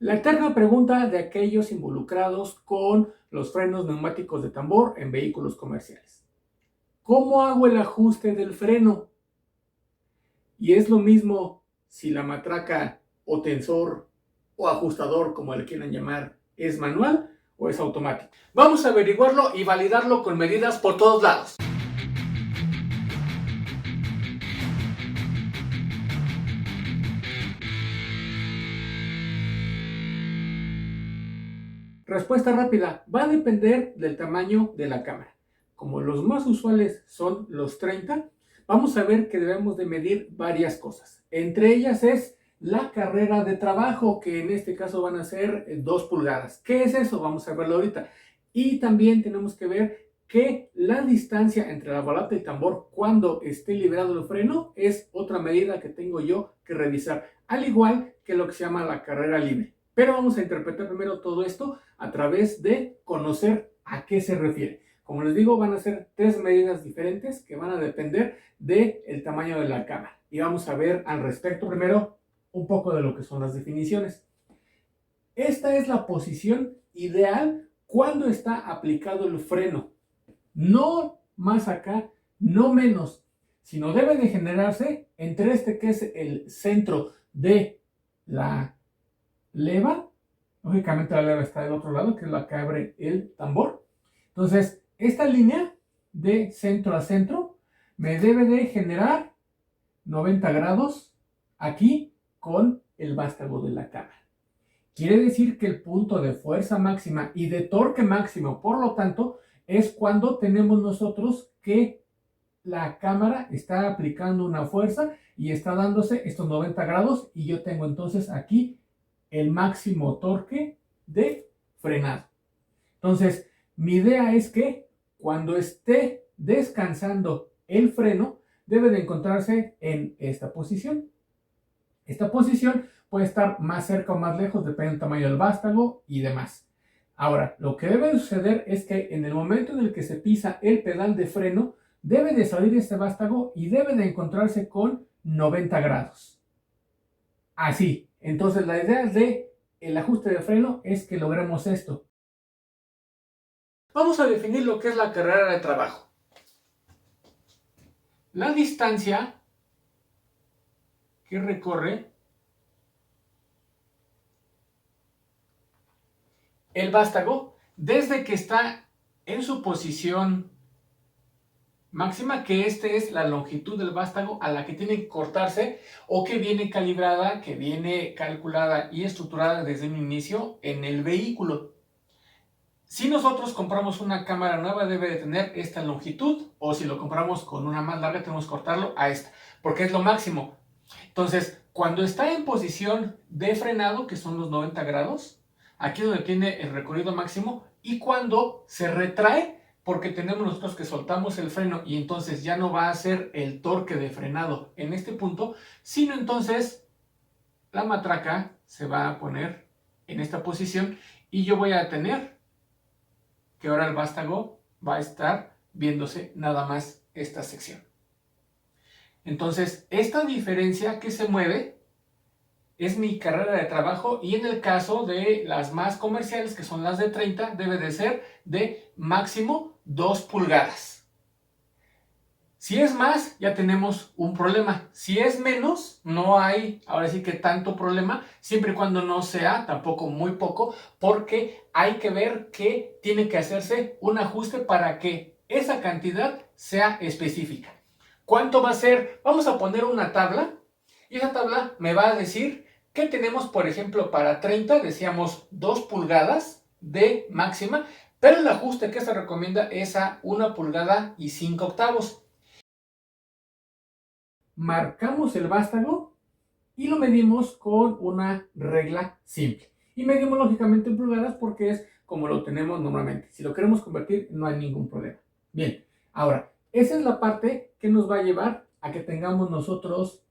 La eterna pregunta de aquellos involucrados con los frenos neumáticos de tambor en vehículos comerciales. ¿Cómo hago el ajuste del freno? Y es lo mismo si la matraca o tensor o ajustador, como le quieran llamar, es manual o es automático. Vamos a averiguarlo y validarlo con medidas por todos lados. Respuesta rápida, va a depender del tamaño de la cámara. Como los más usuales son los 30, vamos a ver que debemos de medir varias cosas. Entre ellas es la carrera de trabajo, que en este caso van a ser 2 pulgadas. ¿Qué es eso? Vamos a verlo ahorita. Y también tenemos que ver que la distancia entre la balata y el tambor cuando esté liberado el freno es otra medida que tengo yo que revisar, al igual que lo que se llama la carrera libre. Pero vamos a interpretar primero todo esto a través de conocer a qué se refiere. Como les digo, van a ser 3 medidas diferentes que van a depender del tamaño de la cámara. Y vamos a ver al respecto primero un poco de lo que son las definiciones. Esta es la posición ideal cuando está aplicado el freno. No más acá, no menos, sino debe de generarse entre este que es el centro de la leva. Lógicamente la leva está del otro lado, que es la que abre el tambor. Entonces, esta línea de centro a centro me debe de generar 90 grados aquí con el vástago de la cámara. Quiere decir que el punto de fuerza máxima y de torque máximo, por lo tanto, es cuando tenemos nosotros que la cámara está aplicando una fuerza y está dándose estos 90 grados y yo tengo entonces aquí el máximo torque de frenado. Entonces, mi idea es que cuando esté descansando el freno, debe de encontrarse en esta posición. Esta posición puede estar más cerca o más lejos, depende del tamaño del vástago y demás. Ahora, lo que debe suceder es que en el momento en el que se pisa el pedal de freno, debe de salir este vástago y debe de encontrarse con 90 grados. Así. Entonces, la idea del ajuste de freno es que logremos esto. Vamos a definir lo que es la carrera de trabajo. La distancia que recorre el vástago desde que está en su posición máxima, que este es la longitud del vástago a la que tiene que cortarse o que viene calibrada, que viene calculada y estructurada desde un inicio en el vehículo. Si nosotros compramos una cámara nueva, debe de tener esta longitud, o si lo compramos con una más larga, tenemos que cortarlo a esta, porque es lo máximo. Entonces, cuando está en posición de frenado, que son los 90 grados, aquí es donde tiene el recorrido máximo, y cuando se retrae, porque tenemos nosotros que soltamos el freno y entonces ya no va a ser el torque de frenado en este punto, sino entonces la matraca se va a poner en esta posición y yo voy a tener que ahora el vástago va a estar viéndose nada más esta sección. Entonces, esta diferencia que se mueve es mi carrera de trabajo, y en el caso de las más comerciales, que son las de 30, debe de ser de máximo 2 pulgadas. Si es más, ya tenemos un problema. Si es menos, no hay, ahora sí que tanto problema, siempre y cuando no sea tampoco muy poco, porque hay que ver que tiene que hacerse un ajuste para que esa cantidad sea específica. ¿Cuánto va a ser? Vamos a poner una tabla, y esa tabla me va a decir que tenemos, por ejemplo, para 30, decíamos 2 pulgadas de máxima, pero el ajuste que se recomienda es a 1 pulgada y 5 octavos. Marcamos el vástago y lo medimos con una regla simple. Y medimos lógicamente en pulgadas porque es como lo tenemos normalmente. Si lo queremos convertir, no hay ningún problema. Bien, ahora, esa es la parte que nos va a llevar a que tengamos nosotros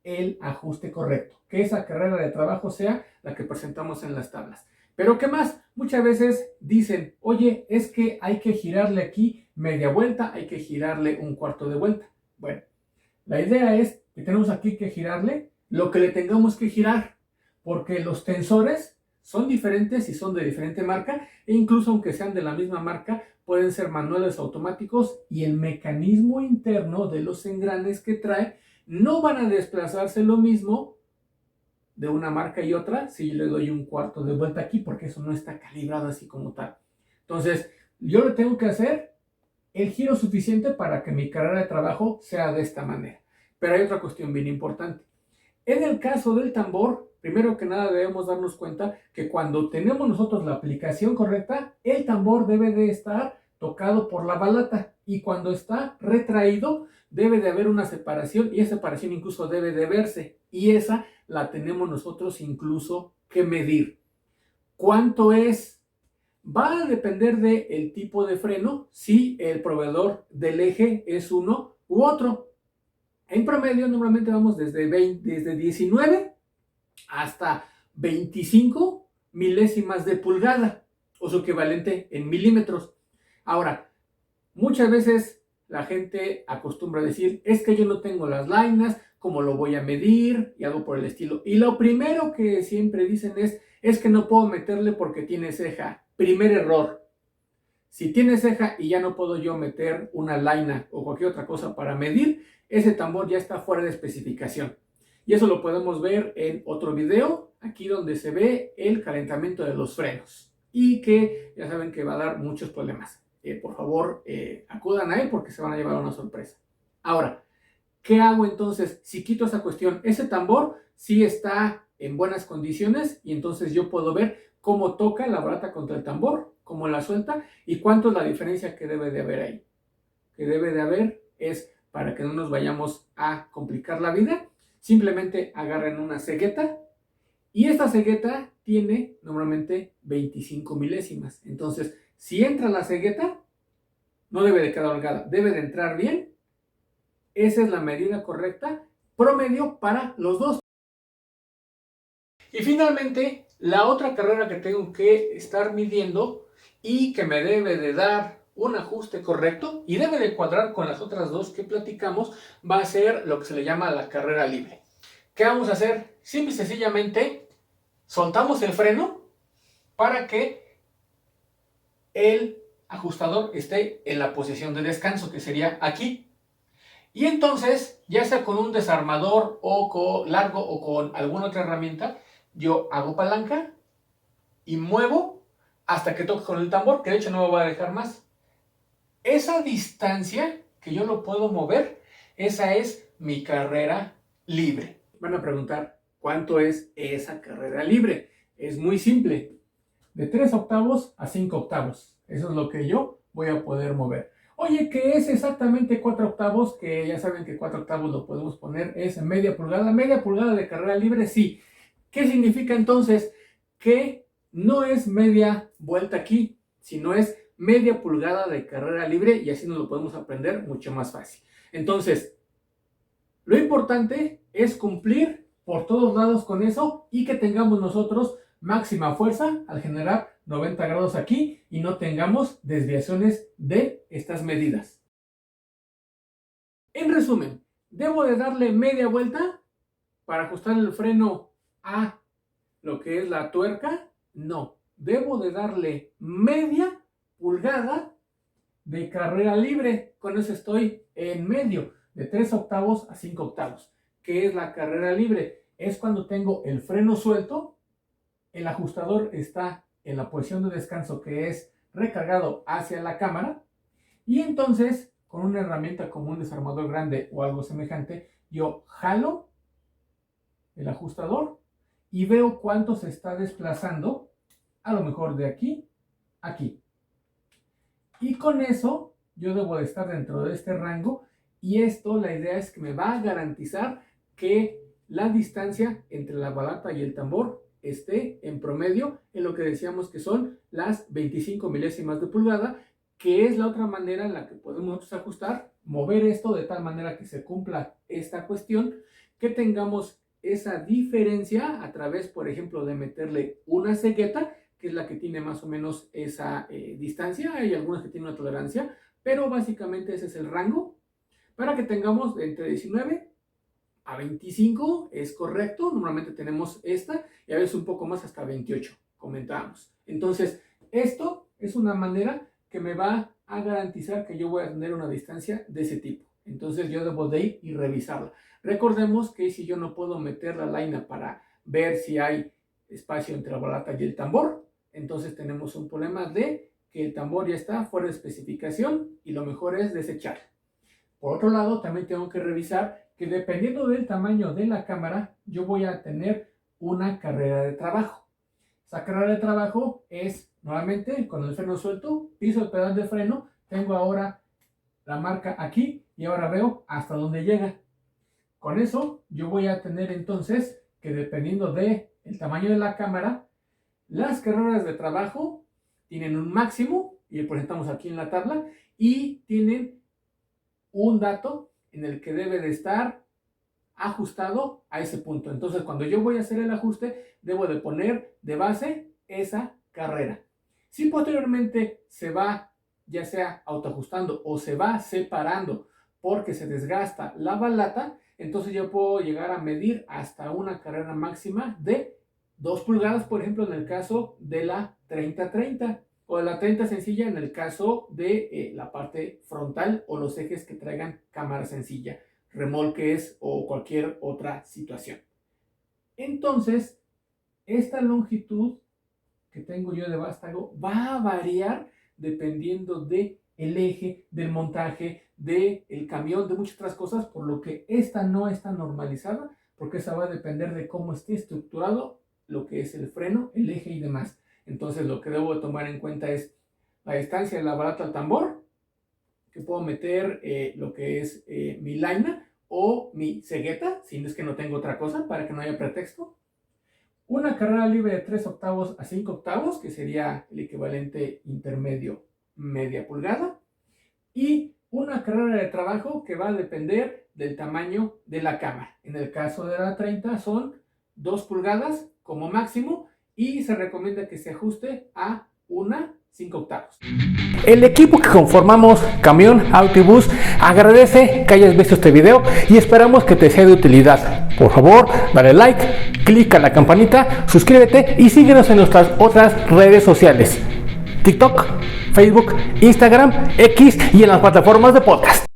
el ajuste correcto, que esa carrera de trabajo sea la que presentamos en las tablas. Pero ¿qué más? Muchas veces dicen, oye, es que hay que girarle aquí media vuelta, hay que girarle un cuarto de vuelta. Bueno, la idea es que tenemos aquí que girarle lo que le tengamos que girar, porque los tensores son diferentes y son de diferente marca, e incluso aunque sean de la misma marca, pueden ser manuales automáticos y el mecanismo interno de los engranes que trae no van a desplazarse lo mismo de una marca y otra si yo le doy un cuarto de vuelta aquí, porque eso no está calibrado así como tal. Entonces, yo le tengo que hacer el giro suficiente para que mi carrera de trabajo sea de esta manera. Pero hay otra cuestión bien importante. En el caso del tambor, primero que nada debemos darnos cuenta que cuando tenemos nosotros la aplicación correcta, el tambor debe de estar tocado por la balata, y cuando está retraído debe de haber una separación, y esa separación incluso debe de verse, y esa la tenemos nosotros incluso que medir. ¿Cuánto es? Va a depender del tipo de freno, si el proveedor del eje es uno u otro. En promedio normalmente vamos desde 19 hasta 25 milésimas de pulgada, o su equivalente en milímetros. Ahora, muchas veces la gente acostumbra a decir, es que yo no tengo las lainas, ¿cómo lo voy a medir? Y algo por el estilo. Y lo primero que siempre dicen es que no puedo meterle porque tiene ceja. Primer error. Si tiene ceja y ya no puedo yo meter una laina o cualquier otra cosa para medir, ese tambor ya está fuera de especificación. Y eso lo podemos ver en otro video, aquí donde se ve el calentamiento de los frenos. Y que ya saben que va a dar muchos problemas. Por favor, acudan a él porque se van a llevar una sorpresa. Ahora, ¿qué hago entonces si quito esa cuestión? Ese tambor sí está en buenas condiciones y entonces yo puedo ver cómo toca la balata contra el tambor, cómo la suelta y cuánto es la diferencia que debe de haber ahí. Que debe de haber es, para que no nos vayamos a complicar la vida, simplemente agarren una cegueta y esta cegueta tiene normalmente 25 milésimas. Entonces, si entra la cegueta, no debe de quedar holgada, debe de entrar bien. Esa es la medida correcta, promedio para los dos. Y finalmente, la otra carrera que tengo que estar midiendo y que me debe de dar un ajuste correcto y debe de cuadrar con las otras dos que platicamos, va a ser lo que se le llama la carrera libre. ¿Qué vamos a hacer? Simple y sencillamente soltamos el freno para que el ajustador esté en la posición de descanso, que sería aquí. Y entonces, ya sea con un desarmador o con largo o con alguna otra herramienta, yo hago palanca y muevo hasta que toque con el tambor, que de hecho no me voy a dejar más. Esa distancia que yo lo puedo mover, esa es mi carrera libre. Van a preguntar, ¿cuánto es esa carrera libre? Es muy simple, de 3 octavos a 5 octavos. Eso es lo que yo voy a poder mover. Oye, ¿qué es exactamente 4 octavos? Que ya saben que 4 octavos lo podemos poner, es media pulgada. Media pulgada de carrera libre, sí. ¿Qué significa entonces? Que no es media vuelta aquí, sino es media pulgada de carrera libre, y así nos lo podemos aprender mucho más fácil. Entonces, lo importante es cumplir por todos lados con eso y que tengamos nosotros máxima fuerza al generar 90 grados aquí y no tengamos desviaciones de estas medidas. En resumen, ¿debo de darle media vuelta para ajustar el freno a lo que es la tuerca? No, debo de darle media pulgada de carrera libre. Con eso estoy en medio, de 3 octavos a 5 octavos. ¿Qué es la carrera libre? Es cuando tengo el freno suelto, el ajustador está en la posición de descanso que es recargado hacia la cámara, y entonces con una herramienta como un desarmador grande o algo semejante, yo jalo el ajustador y veo cuánto se está desplazando, a lo mejor de aquí a aquí. Y con eso yo debo de estar dentro de este rango, y esto, la idea es que me va a garantizar que la distancia entre la balata y el tambor esté en promedio en lo que decíamos que son las 25 milésimas de pulgada, que es la otra manera en la que podemos ajustar, mover esto de tal manera que se cumpla esta cuestión, que tengamos esa diferencia a través, por ejemplo, de meterle una cegueta, que es la que tiene más o menos esa distancia. Hay algunas que tienen una tolerancia, pero básicamente ese es el rango, para que tengamos entre 19 a 25, es correcto. Normalmente tenemos esta, y a veces un poco más, hasta 28. comentábamos. Entonces, esto es una manera que me va a garantizar que yo voy a tener una distancia de ese tipo. Entonces yo debo de ir y revisarla. Recordemos que si yo no puedo meter la laina para ver si hay espacio entre la balata y el tambor, entonces tenemos un problema de que el tambor ya está fuera de especificación y lo mejor es desecharlo. Por otro lado, también tengo que revisar que dependiendo del tamaño de la cámara, yo voy a tener una carrera de trabajo. Esa carrera de trabajo es, nuevamente, con el freno suelto, piso el pedal de freno, tengo ahora la marca aquí y ahora veo hasta dónde llega. Con eso, yo voy a tener entonces que dependiendo del tamaño de la cámara, las carreras de trabajo tienen un máximo, y lo presentamos aquí en la tabla, y tienen un dato en el que debe de estar ajustado a ese punto. Entonces, cuando yo voy a hacer el ajuste, debo de poner de base esa carrera. Si posteriormente se va, ya sea autoajustando o se va separando porque se desgasta la balata, entonces yo puedo llegar a medir hasta una carrera máxima de 2 pulgadas, por ejemplo, en el caso de la 30-30 o de la 30 sencilla en el caso de la parte frontal o los ejes que traigan cámara sencilla, remolques o cualquier otra situación. Entonces, esta longitud que tengo yo de vástago va a variar dependiendo del eje, del montaje, del camión, de muchas otras cosas, por lo que esta no está normalizada, porque esa va a depender de cómo esté estructurado lo que es el freno, el eje y demás. Entonces lo que debo de tomar en cuenta es la distancia de la balata al tambor, que puedo meter lo que es mi laina o mi cegueta, si no es que no tengo otra cosa, para que no haya pretexto. Una carrera libre de 3 octavos a 5 octavos, que sería el equivalente intermedio media pulgada. Y una carrera de trabajo que va a depender del tamaño de la cámara. En el caso de la 30 son 2 pulgadas como máximo y se recomienda que se ajuste a una 5 octavos. El equipo que conformamos Camión Auto y Bus agradece que hayas visto este video y esperamos que te sea de utilidad. Por favor, dale like, clica la campanita, suscríbete y síguenos en nuestras otras redes sociales: TikTok, Facebook, Instagram, X y en las plataformas de podcast.